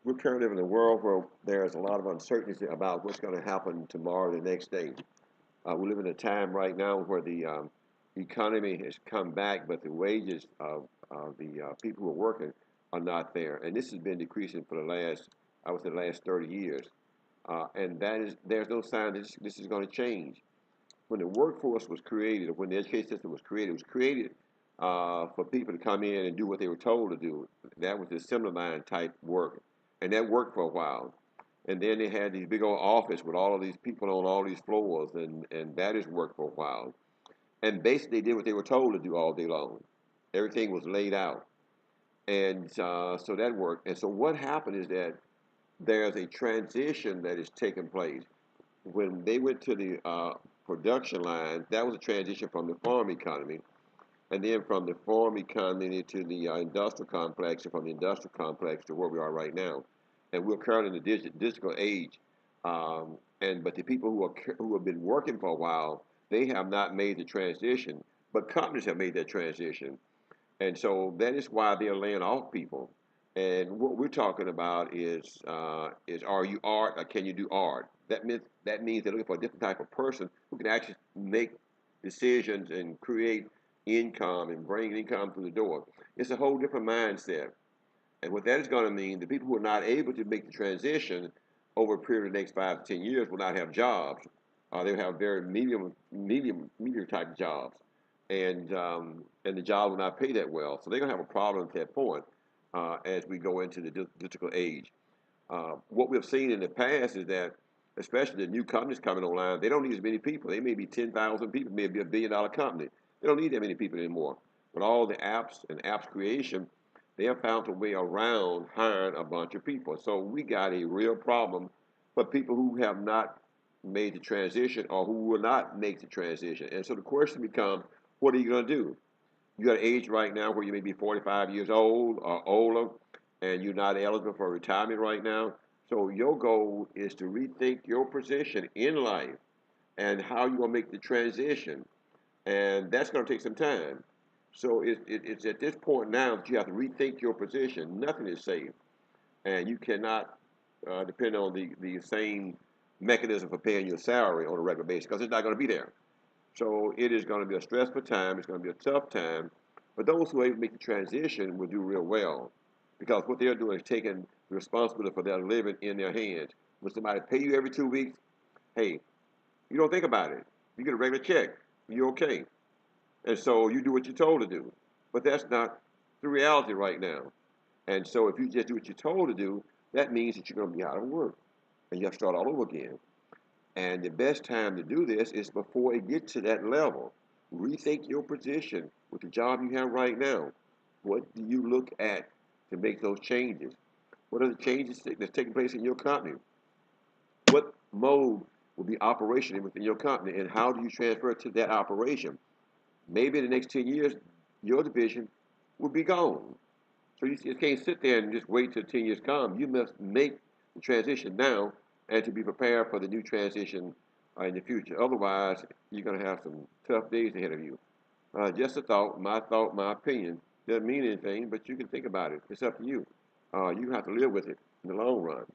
We're currently living in a world where there's a lot of uncertainty about what's going to happen tomorrow, the next day. We live in a time right now where the economy has come back, but the wages of the people who are working are not there. And this has been decreasing for the last, I would say, the last 30 years. And there's no sign that this is going to change. When the workforce was created, or when the education system was created, it was created for people to come in and do what they were told to do. That was the assembly line type work, and that worked for a while. And then they had these big old office with all of these people on all these floors, and that has worked for a while. And basically, they did what they were told to do all day long. Everything was laid out, and so that worked. And so what happened is that there's a transition that is taking place. When they went to the production line, that was a transition from the farm economy, and then from the farm economy to the industrial complex, and from the industrial complex to where we are right now. And we're currently in the digital age. But the people who have been working for a while, they have not made the transition, but companies have made that transition. And so that is why they're laying off people. And what we're talking about is are you art or can you do art? That means they're looking for a different type of person who can actually make decisions and create income and bring income through the door. It's a whole different mindset. And what that is going to mean, the people who are not able to make the transition over a period of the next 5 to 10 years will not have jobs. They'll have very medium type jobs, and the job will not pay that well. So they're going to have a problem at that point as we go into the digital age. What we've seen in the past is that, especially the new companies coming online, they don't need as many people. They may be 10,000 people, maybe $1 billion company. They don't need that many people anymore. With all the apps and apps creation, they have found a way around hiring a bunch of people. So we got a real problem for people who have not made the transition or who will not make the transition. And so the question becomes, what are you going to do? You got an age right now where you may be 45 years old or older, and you're not eligible for retirement right now. So your goal is to rethink your position in life and how you're going to make the transition. And that's going to take some time. So it's at this point now that you have to rethink your position. Nothing is safe. And you cannot depend on the same mechanism for paying your salary on a regular basis because it's not going to be there. So it is going to be a stressful time. It's going to be a tough time. But those who are able to make the transition will do real well because what they're doing is taking the responsibility for their living in their hands. When somebody pay you every 2 weeks, hey, you don't think about it. You get a regular check. You're okay. And so you do what you're told to do. But that's not the reality right now. And so if you just do what you're told to do, that means that you're going to be out of work and you have to start all over again. And the best time to do this is before it gets to that level. Rethink your position with the job you have right now. What do you look at to make those changes? What are the changes that's taking place in your company? What mode will be operational within your company, and how do you transfer it to that operation? Maybe in the next 10 years, your division will be gone. So you just can't sit there and just wait till 10 years come. You must make the transition now and to be prepared for the new transition in the future. Otherwise, you're going to have some tough days ahead of you. Just a thought, my opinion. Doesn't mean anything, but you can think about it. It's up to you. You have to live with it in the long run.